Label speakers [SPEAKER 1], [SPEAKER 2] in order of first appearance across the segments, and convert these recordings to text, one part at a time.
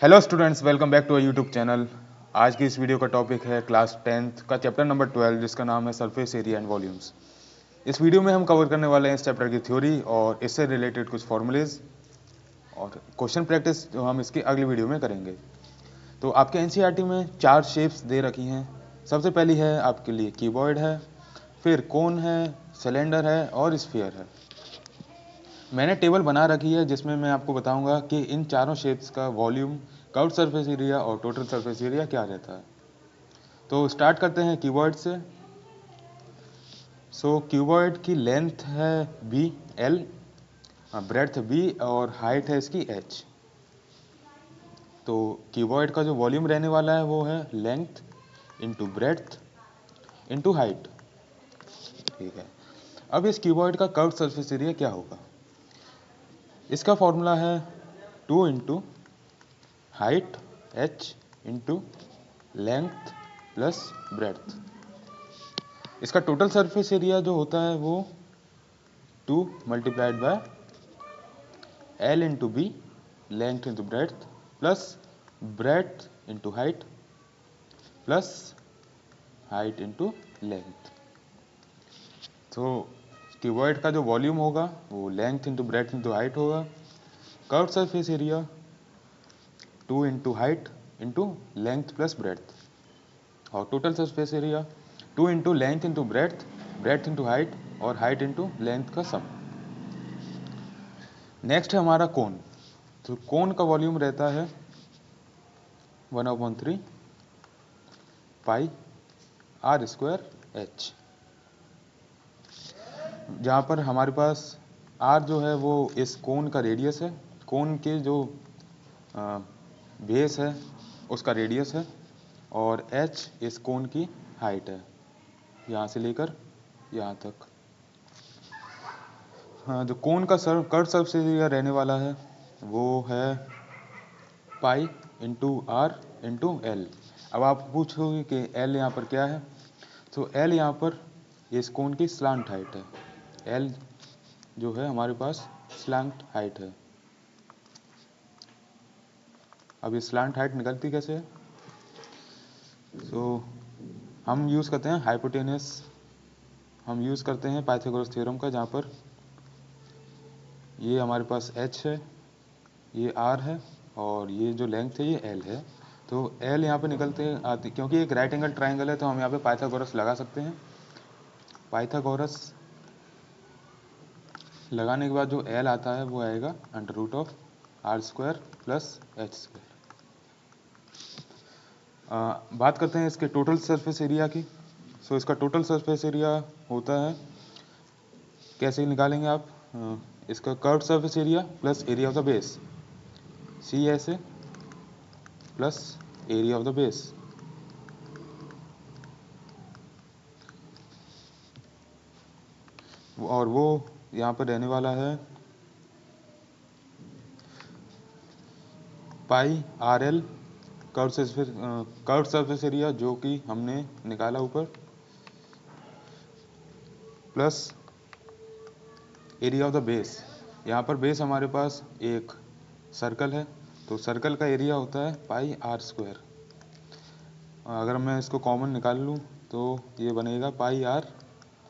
[SPEAKER 1] Hello students, welcome back to YouTube channel. आज की इस वीडियो का टॉपिक है क्लास 10th का चैप्टर नंबर 12 जिसका नाम है सरफेस एरिया एंड वॉल्यूम्स। इस वीडियो में हम कवर करने वाले हैं इस चैप्टर की थ्योरी और इससे रिलेटेड कुछ फॉर्मूलेज और क्वेश्चन प्रैक्टिस जो हम इसकी अगली वीडियो में करेंगे। तो आपके एनसीईआरटी में 4 शेप्स दे रखी हैं। सबसे पहली है आपके लिए क्यूबॉइड है, फिर कोन है, सिलेंडर है और स्फीयर है। मैंने टेबल बना रखी है जिसमें मैं आपको बताऊंगा कि इन चारों शेप्स का वॉल्यूम, कर्व्ड सरफेस एरिया और टोटल सरफेस एरिया क्या रहता है। तो स्टार्ट करते हैं क्यूबॉइड से। क्यूबॉइड की लेंथ है बी एल, ब्रेड्थ बी और हाइट है इसकी एच। तो क्यूबॉइड का जो वॉल्यूम रहने वाला है वो है length into breadth into height. ठीक है। अब इस क्यूबॉइड का कर्व्ड सरफेस एरिया क्या होगा? इसका फॉर्मूला है 2 into height h into length plus breadth. इसका टोटल सरफेस एरिया जो होता है वो 2 multiplied by l into b, length into breadth plus breadth into height plus height into length. तो क्यूबॉइड का जो वॉल्यूम होगा वो length into breadth into height होगा। Curved surface area 2 into height into length plus breadth और total surface area 2 into length into breadth, breadth into height और height into length का सम। Next है हमारा कोन। तो कोन का वॉल्यूम रहता है 1/3 पाई आर स्क्वायर एच, जहाँ पर हमारे पास आर जो है वो इस कोन का रेडियस है, कोन के जो बेस है उसका रेडियस है, और एच इस कोन की हाइट है यहाँ से लेकर यहाँ तक। हाँ, जो कोन का कर्व सरफेस एरिया रहने वाला है वो है pi into are into L. अब आप पूछोगे कि एल यहाँ पर क्या है? तो एल यहाँ पर इस कोन की स्लांट हाइट है। एल जो है हमारे पास स्लांट हाइट है। अब ये स्लांट हाइट निकलती कैसे है? हम यूज़ करते हैं हाइपोटेनस, हम यूज़ करते हैं पाइथागोरस थ्योरम का, जहाँ पर ये हमारे पास h है, ये r है और ये जो लेंथ है ये l है। तो l यहाँ पे निकलते आती, क्योंकि एक राइट एंगल ट्राइंगल है तो हम यहाँ पे पाइथागोरस लगा सकते हैं। पाइथागोरस लगाने के बाद जो l आता है वो आएगा √r² प्लस h²। बात करते हैं इसके टोटल सरफेस एरिया की। इसका टोटल सरफेस एरिया होता है, कैसे निकालेंगे आप? इसका curved surface area plus area of the base, सी ऐसे plus area of the base. और वो यहाँ पर रहने वाला है pi r l curved surface area जो कि हमने निकाला ऊपर, plus area of the base. यहाँ पर बेस हमारे पास एक सर्कल है तो सर्कल का एरिया होता है पाई r²। अगर मैं इसको कॉमन निकाल लूँ तो ये बनेगा pi r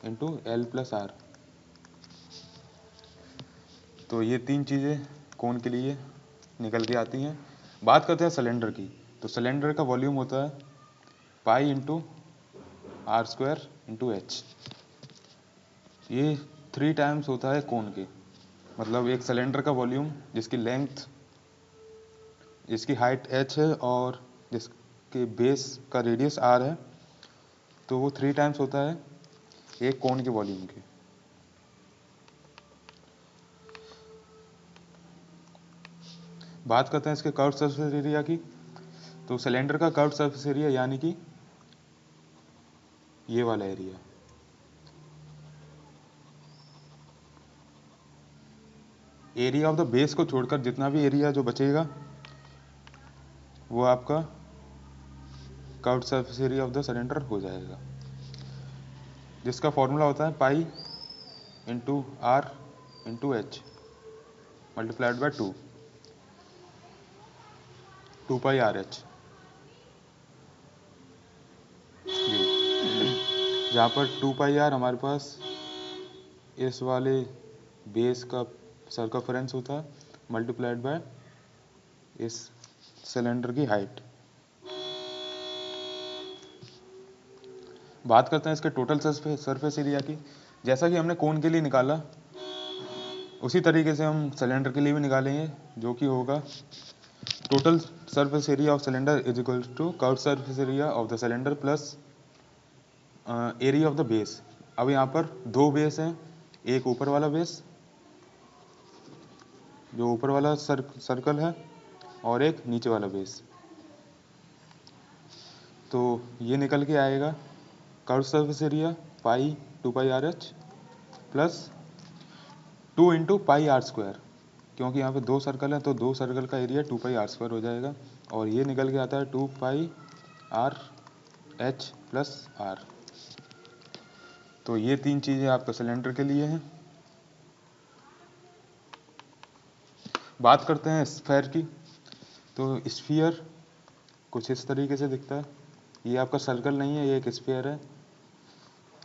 [SPEAKER 1] into l plus r. तो ये तीन चीज़ें कोन के लिए निकल के आती हैं। बात करते हैं सिलेंडर की। तो सिलेंडर का वॉल्यूम होता है pi into r² into H. ये 3 टाइम्स होता है कोन के। मतलब एक सिलेंडर का वॉल्यूम जिसकी लेंथ, जिसकी हाइट h है और जिसके बेस का रेडियस r है, तो वो 3 टाइम्स होता है एक कोन के वॉल्यूम के। बात करते हैं इसके कर्व्ड सरफेस एरिया की। तो सिलेंडर का कर्व्ड सरफेस एरिया यानी कि ये वाला area, area of the base को छोड़कर जितना भी एरिया जो बचेगा वो आपका curved surface area of the cylinder हो जाएगा, जिसका फॉर्मूला होता है pi into are into H multiplied by 2। 2πRh। जहाँ पर 2πr हमारे पास इस वाले बेस का सर्कमफेरेंस होता है मल्टीप्लाइड बाय इस सिलेंडर की हाइट। बात करते हैं इसके टोटल सरफेस एरिया की। जैसा कि हमने कोन के लिए निकाला उसी तरीके से हम सिलेंडर के लिए भी निकालेंगे, जो कि होगा total surface area of cylinder is equal to curve surface area of the cylinder plus area of the base. अब यहाँ पर दो बेस हैं, एक ऊपर वाला बेस जो ऊपर वाला सर्कल है और एक नीचे वाला बेस। तो ये निकल के आएगा curve surface area pi 2πRh plus 2 into pi are square, क्योंकि यहाँ पे दो सर्कल है तो दो सर्कल का एरिया 2πr² हो जाएगा। और ये निकल के आता है 2πRh प्लस आर। तो ये तीन चीज़ें आपका सिलेंडर के लिए हैं। बात करते हैं स्फीयर की। तो स्फीयर कुछ इस तरीके से दिखता है। ये आपका सर्कल नहीं है, ये एक स्फीयर है।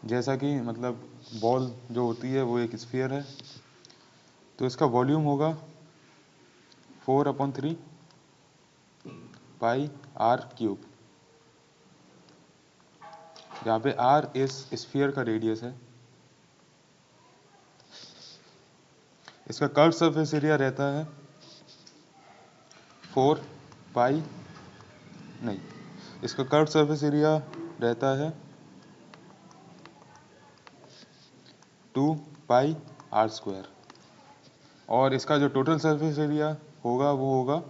[SPEAKER 1] जैसा कि मतलब बॉल जो होती है वो एक स्फीयर है। तो इसका वॉल्यूम होगा 4/3 पाई आर क्यूब, जहाँ पे आर इस स्फीयर का रेडियस है। इसका कर्व सरफेस एरिया रहता है 4 पाई नहीं, इसका कर्व सरफेस एरिया रहता है 2πr²। और इसका जो टोटल सरफेस एरिया होगा वो होगा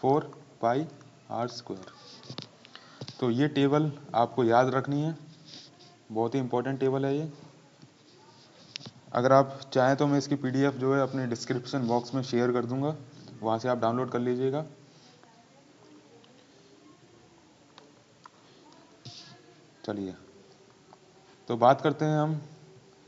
[SPEAKER 1] 4πr²। तो ये टेबल आपको याद रखनी है, बहुत ही इंपॉर्टेंट टेबल है ये। अगर आप चाहें तो मैं इसकी पीडीएफ जो है अपने डिस्क्रिप्शन बॉक्स में शेयर कर दूंगा, वहाँ से आप डाउनलोड कर लीजिएगा। चलिए तो बात करते हैं हम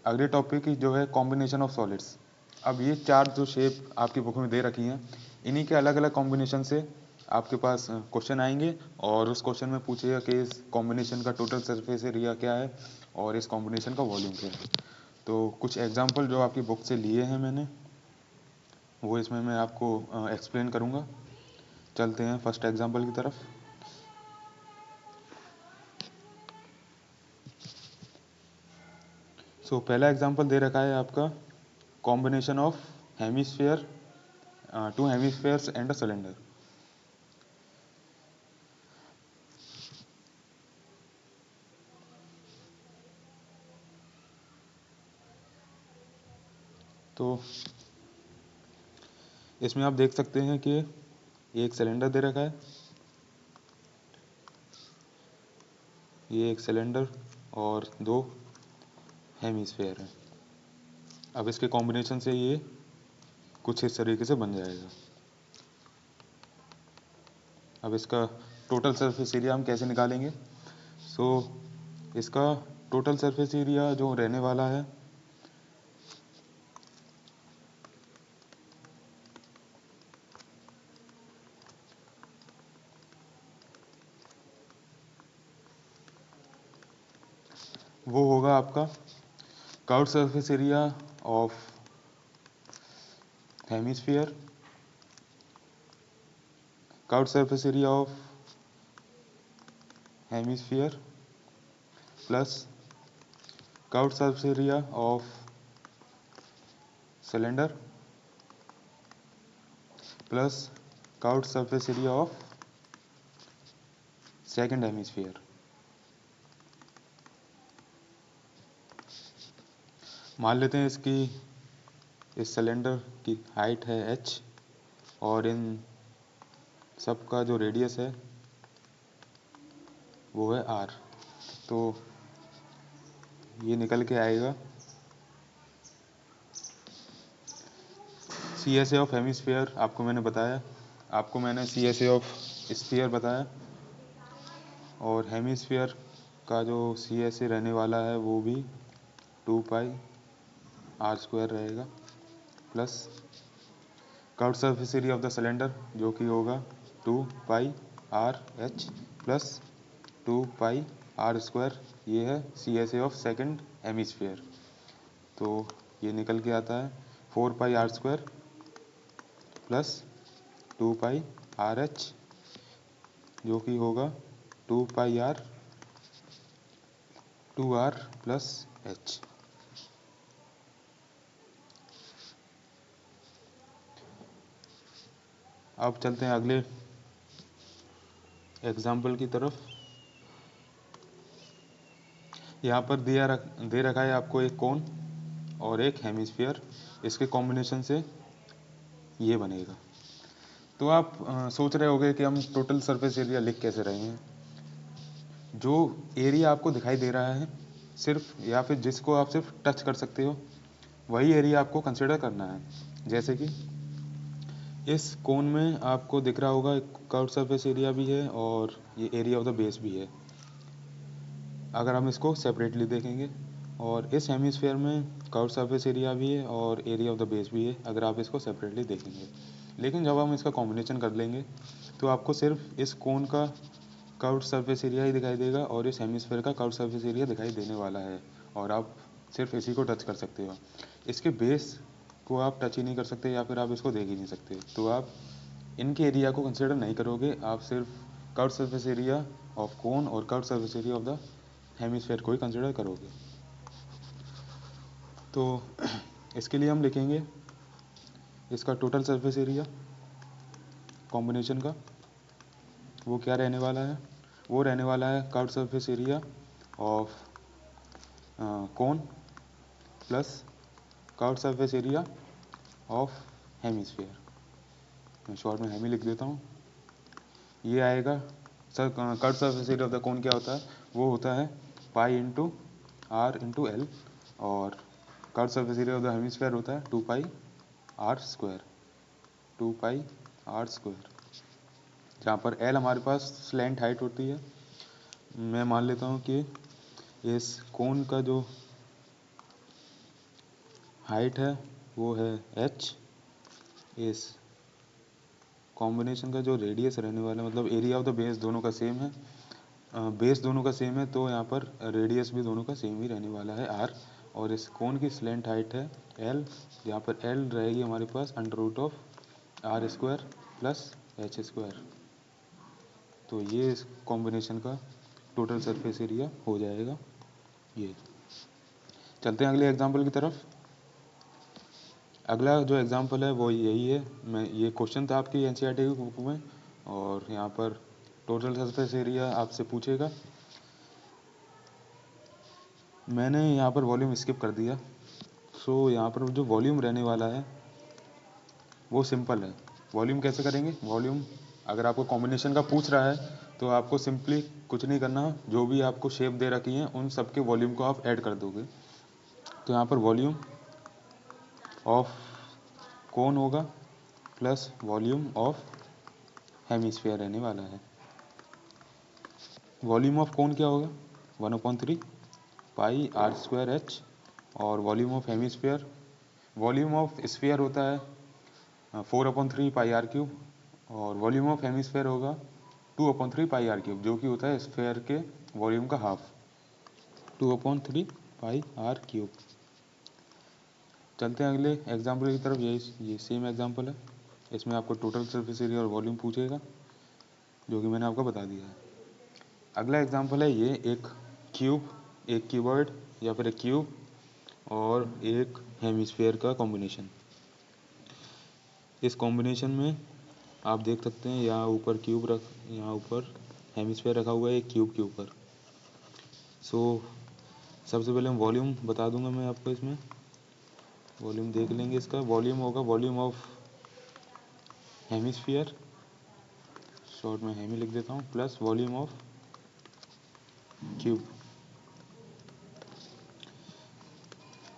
[SPEAKER 1] अगले टॉपिक की, जो है कॉम्बिनेशन ऑफ सॉलिड्स। अब ये चार जो शेप आपकी बुक में दे रखी हैं, इन्हीं के अलग अलग कॉम्बिनेशन से आपके पास क्वेश्चन आएंगे और उस क्वेश्चन में पूछेगा कि इस कॉम्बिनेशन का टोटल सरफेस एरिया क्या है और इस कॉम्बिनेशन का वॉल्यूम क्या है। तो कुछ एग्जांपल जो आपकी बुक से लिए हैं मैंने, वो इसमें मैं आपको एक्सप्लेन करूँगा। चलते हैं फर्स्ट एग्जांपल की तरफ। सो पहला एग्जांपल दे रखा है आपका combination of hemisphere, to hemispheres and a cylinder. तो इसमें आप देख सकते हैं कि एक सिलेंडर दे रखा है, ये एक सिलेंडर और दो हेमिस्फीयर है। अब इसके कॉम्बिनेशन से ये कुछ इस तरीके से बन जाएगा। अब इसका टोटल सरफेस एरिया हम कैसे निकालेंगे? सो इसका टोटल सरफेस एरिया जो रहने वाला है वो होगा आपका curve surface area of hemisphere, curve surface area of hemisphere plus curve surface area of cylinder plus curve surface area of second hemisphere. मान लेते हैं इसकी इस सिलेंडर की हाइट है h और इन सब का जो रेडियस है वो है r। तो ये निकल के आएगा CSA ऑफ हेमिस्फीयर। आपको मैंने बताया, आपको मैंने CSA ऑफ स्फीयर बताया, और हेमिस्फीयर का जो CSA रहने वाला है वो भी 2πr² रहेगा plus curve surface area of the cylinder जो कि होगा 2πr/h प्लस 2πr², ये है CSA ऑफ सेकंड हेमिस्फीयर। तो ये निकल के आता है 4πr² प्लस 2πrh, जो कि होगा 2r प्लस h। अब चलते हैं अगले एग्जाम्पल की तरफ। यहाँ पर दे रखा है आपको एक कोन और एक हेमिस्फीयर, इसके कॉम्बिनेशन से ये बनेगा। तो आप सोच रहे होंगे कि हम टोटल सरफेस एरिया लिख कैसे रहे हैं। जो एरिया आपको दिखाई दे रहा है सिर्फ, या फिर जिसको आप सिर्फ टच कर सकते हो, वही एरिया आपको कंसिडर करना है। जैसे कि इस कोन में आपको दिख रहा होगा कर्व सरफेस एरिया भी है और ये एरिया ऑफ द बेस भी है, अगर हम इसको सेपरेटली देखेंगे। और इस हेमिस्फीयर में कर्व सरफेस एरिया भी है और एरिया ऑफ द बेस भी है, अगर आप इसको सेपरेटली देखेंगे। लेकिन जब हम इसका कॉम्बिनेशन कर लेंगे तो आपको सिर्फ इस कोन का कर्व सरफेस एरिया ही दिखाई देगा और इस हेमिस्फीयर का कर्व सरफेस एरिया दिखाई देने वाला है, और आप सिर्फ इसी को टच कर सकते हो। इसके बेस को आप टच ही नहीं कर सकते, या फिर आप इसको देख ही नहीं सकते। तो आप इनके एरिया को कंसिडर नहीं करोगे, आप सिर्फ curve surface area of cone और curve surface area of the hemisphere को ही कंसिडर करोगे। तो इसके लिए हम लिखेंगे इसका टोटल सरफेस एरिया कॉम्बिनेशन का, वो क्या रहने वाला है, वो रहने वाला है curve surface area of cone plus curve surface area of hemisphere. मैं शॉर्ट में हेमी लिख देता हूँ। ये आएगा sir, curve surface area of the cone क्या होता है, वो होता है pi into are into l, और curve surface area of the hemisphere होता है 2πr², 2πr², जहाँ पर एल हमारे पास स्लैंट हाइट होती है। मैं मान लेता हूँ कि इस कोन का जो हाइट है वो है h, इस कॉम्बिनेशन का जो रेडियस रहने वाला है, मतलब एरिया ऑफ द बेस दोनों का सेम है, बेस दोनों का सेम है, तो यहाँ पर रेडियस भी दोनों का सेम ही रहने वाला है r, और इस कोन की स्लैंट हाइट है l, जहाँ पर l रहेगी हमारे पास √ऑफ r² प्लस h²। तो ये इस कॉम्बिनेशन का टोटल सरफेस एरिया हो जाएगा। ये चलते हैं अगले एग्जाम्पल की तरफ। अगला जो एग्जाम्पल है वो यही है। मैं ये क्वेश्चन था आपकी एनसीईआरटी की बुक में, और यहाँ पर टोटल सरफेस एरिया आपसे पूछेगा। मैंने यहाँ पर वॉल्यूम स्किप कर दिया। सो यहाँ पर जो वॉल्यूम रहने वाला है वो सिंपल है। वॉल्यूम कैसे करेंगे, वॉल्यूम अगर आपको कॉम्बिनेशन का पूछ रहा है तो आपको सिंपली कुछ नहीं करना, जो भी आपको शेप दे रखी है उन सब के वॉल्यूम को आप ऐड कर दोगे। तो यहाँ पर वॉल्यूम ऑफ कोन होगा प्लस वॉल्यूम ऑफ हेमिस्फीयर रहने वाला है। वॉल्यूम ऑफ कोन क्या होगा, 1/3 पाई r²h, और volume of hemisphere, volume of sphere होता है 4/3 पाई r³, और वॉल्यूम ऑफ हेमिस्फीयर होगा 2/3 पाई r³, जो कि होता है स्फीयर के वॉल्यूम का हाफ, 2/3 पाई r³। चलते हैं अगले एग्जाम्पल की तरफ। ये सेम एग्जाम्पल है, इसमें आपको टोटल सरफेस एरिया और वॉल्यूम पूछेगा, जो कि मैंने आपको बता दिया है। अगला एग्जाम्पल है ये एक क्यूब, एक क्यूबॉइड या फिर एक क्यूब और एक हेमिस्फीयर का कॉम्बिनेशन। इस कॉम्बिनेशन में आप देख सकते हैं यहाँ ऊपर यहाँ ऊपर हेमिस्फीयर रखा हुआ है एक क्यूब के ऊपर। सबसे पहले वॉल्यूम बता दूंगा मैं आपको। इसमें वॉल्यूम देख लेंगे। इसका वॉल्यूम होगा वॉल्यूम ऑफ हेमिस्फीयर, शॉर्ट में हेमी लिख देता हूँ, plus volume of cube.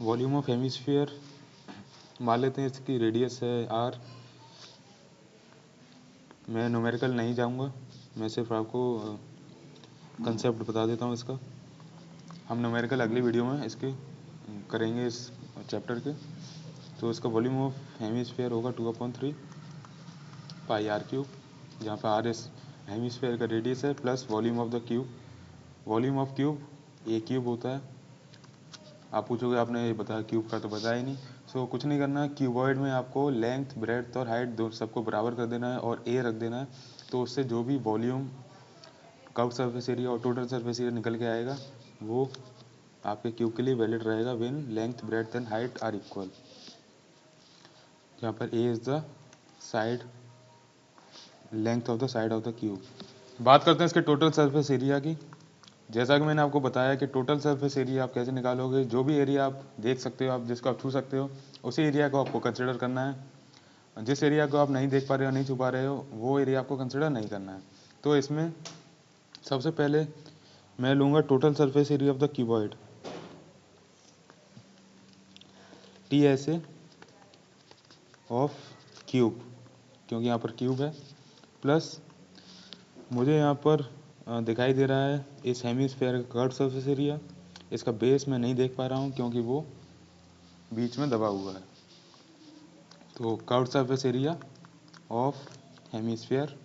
[SPEAKER 1] Volume of hemisphere मान लेते हैं इसकी रेडियस है r। मैं न्यूमेरिकल नहीं जाऊंगा, मैं सिर्फ आपको कंसेप्ट बता देता हूँ इसका। हम न्यूमेरिकल अगली वीडियो में इसके करेंगे इस चैप्टर के। तो इसका वॉल्यूम ऑफ हेमिस्फीयर होगा 2/3 पाई r³, जहाँ पे आर इस हेमिस्फेयर का रेडियस है plus volume of the cube. Volume of cube A cube होता है। आप पूछोगे आपने ये बताया क्यूब का, तो बताया ही नहीं। सो कुछ नहीं करना है, क्यूबॉइड में आपको लेंथ ब्रेड्थ और हाइट दो सबको बराबर कर देना है और ए रख देना है। तो उससे जो भी वॉल्यूम, कर्व सरफेस एरिया और टोटल सरफेस एरिया निकल के आएगा वो आपके क्यूब के लिए वैलिड रहेगा when length breadth and height are equal. जहाँ पर a is the side, length of the side of the cube. बात करते हैं इसके टोटल सरफेस एरिया की। जैसा कि मैंने आपको बताया कि टोटल सरफेस एरिया आप कैसे निकालोगे, जो भी एरिया आप देख सकते हो, आप जिसको आप छू सकते हो, उसी एरिया को आपको कंसिडर करना है। जिस एरिया को आप नहीं देख पा रहे हो, नहीं छू पा रहे हो, वो एरिया आपको कंसिडर नहीं करना है। तो इसमें सबसे पहले मैं लूँगा total surface area of the cuboid, T S A of cube, क्योंकि यहाँ पर क्यूब है, प्लस मुझे यहाँ पर दिखाई दे रहा है इस हेमिस्फेयर का कर्व सरफेस एरिया। इसका बेस मैं नहीं देख पा रहा हूँ क्योंकि वो बीच में दबा हुआ है। तो curve surface area of hemisphere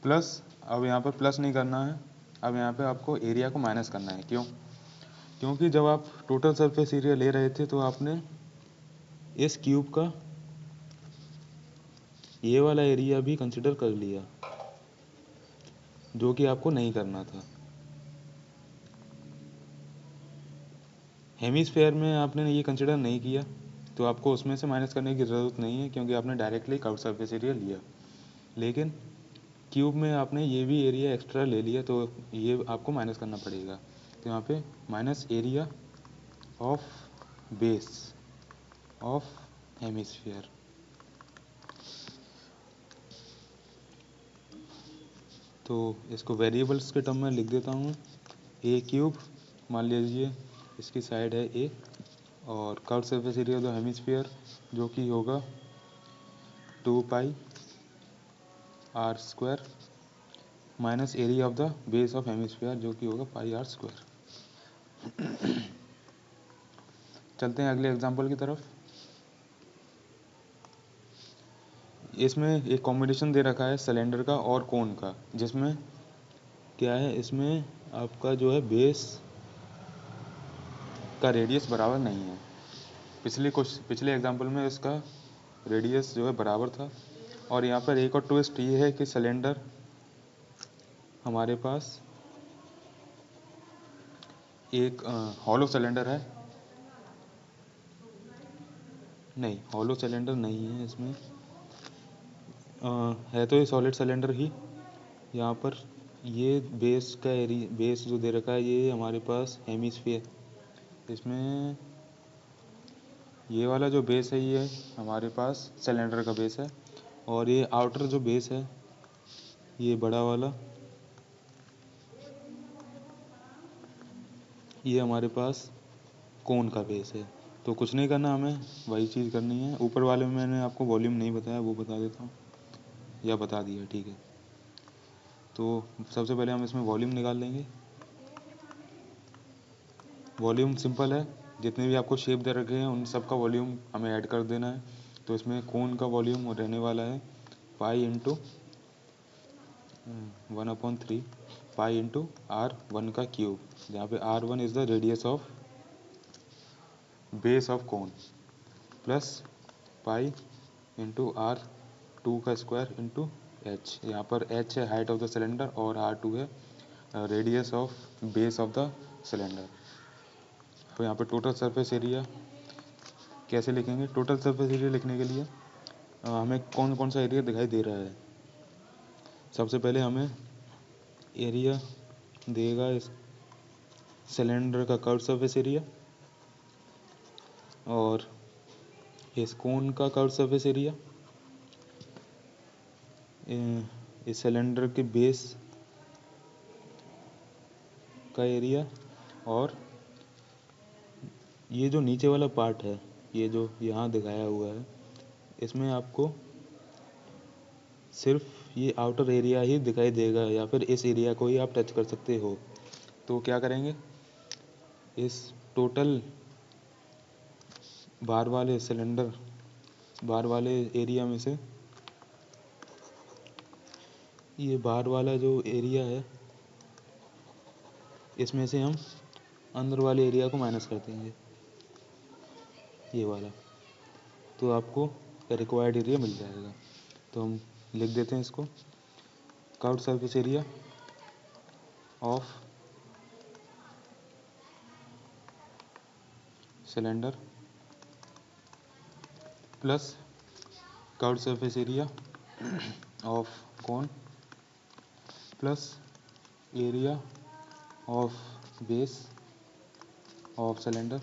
[SPEAKER 1] plus, अब यहाँ पर प्लस नहीं करना है, अब यहाँ पे आपको एरिया को माइनस करना है। क्यों? क्योंकि जब आप टोटल सरफेस एरिया ले रहे थे तो आपने इस क्यूब का ये वाला एरिया भी कंसिडर कर लिया, जो कि आपको नहीं करना था। हेमिस्फेयर में आपने ये कंसिडर नहीं किया तो आपको उसमें से माइनस करने की ज़रूरत नहीं है, क्योंकि आपने डायरेक्टली कर्व सरफेस एरिया लिया। लेकिन क्यूब में आपने ये भी एरिया एक्स्ट्रा ले लिया तो ये आपको माइनस करना पड़ेगा। तो यहाँ पे minus area of base of hemisphere. तो इसको वेरिएबल्स के टर्म में लिख देता हूँ। ए क्यूब मान लीजिए इसकी साइड है ए, और curve surface area of the hemisphere जो कि होगा 2 pi are square minus area of the base of hemisphere जो कि होगा पाई आर स्क्वायर। चलते हैं अगले एग्जांपल की तरफ। इसमें एक कॉम्बिनेशन दे रखा है सिलेंडर का और कोन का, जिसमें क्या है, इसमें आपका जो है बेस का रेडियस बराबर नहीं है। पिछले एग्जांपल में इसका रेडियस जो है बराबर था। और यहाँ पर एक और ट्विस्ट ये है कि सिलेंडर हमारे पास एक हॉलो सिलेंडर है, नहीं हॉलो सिलेंडर नहीं है इसमें, है तो ये सॉलिड सिलेंडर ही। यहाँ पर ये बेस का एरिया, बेस जो दे रखा है ये हमारे पास हेमिस्फीयर, इसमें ये वाला जो बेस है ये हमारे पास सिलेंडर का बेस है, और ये आउटर जो बेस है ये बड़ा वाला ये हमारे पास कोन का बेस है। तो कुछ नहीं करना, हमें वही चीज़ करनी है। ऊपर वाले में मैंने आपको वॉल्यूम नहीं बताया, वो बता देता हूँ, या बता दिया, ठीक है। तो सबसे पहले हम इसमें वॉल्यूम निकाल लेंगे। वॉल्यूम सिंपल है, जितने भी आपको शेप दे रखे हैं उन सब का वॉल्यूम हमें ऐड कर देना है। तो इसमें कोन का वॉल्यूम रहने वाला है pi into 1/3 pi into R1 का क्यूब, जहाँ पे R1 is the radius of base of cone, plus pi into R2 का स्क्वायर इंटू H। यहाँ पर H है हाइट ऑफ द सिलेंडर और R2 है radius of base of the cylinder. तो यहाँ पे टोटल सरफेस एरिया कैसे लिखेंगे? टोटल सरफेस एरिया लिखने के लिए हमें कौन कौन सा एरिया दिखाई दे रहा है। सबसे पहले हमें एरिया देगा इस सिलेंडर का कर्व सरफेस एरिया, और इस कोन का कर्व सरफेस एरिया, इस सिलेंडर के बेस का एरिया, और ये जो नीचे वाला पार्ट है, ये जो यहाँ दिखाया हुआ है, इसमें आपको सिर्फ ये आउटर एरिया ही दिखाई देगा, या फिर इस एरिया को ही आप टच कर सकते हो। तो क्या करेंगे, इस टोटल बार वाले एरिया में से ये बाहर वाला जो एरिया है इसमें से हम अंदर वाले एरिया को माइनस कर देंगे, ये वाला, तो आपको रिक्वायर्ड एरिया मिल जाएगा। तो हम लिख देते हैं इसको, curved surface area of cylinder plus curved surface area of cone plus area of base of cylinder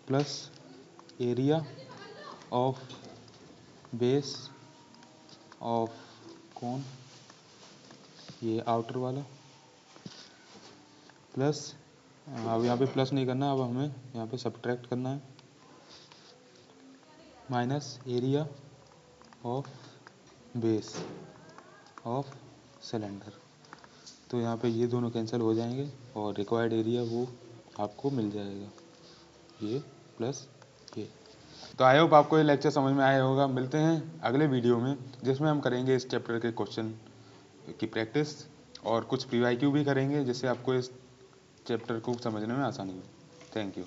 [SPEAKER 1] plus area of base of cone, ये आउटर वाला, प्लस अब यहाँ पे प्लस नहीं करना, अब हमें यहाँ पे सब्ट्रैक्ट करना है, minus area of base of cylinder. तो यहाँ पे ये दोनों कैंसिल हो जाएंगे और रिक्वायर्ड एरिया वो आपको मिल जाएगा, ये प्लस ये। तो आई होप आपको ये लेक्चर समझ में आया होगा। मिलते हैं अगले वीडियो में जिसमें हम करेंगे इस चैप्टर के क्वेश्चन की प्रैक्टिस और कुछ PYQ भी करेंगे, जिससे आपको इस चैप्टर को समझने में आसानी हो। Thank you.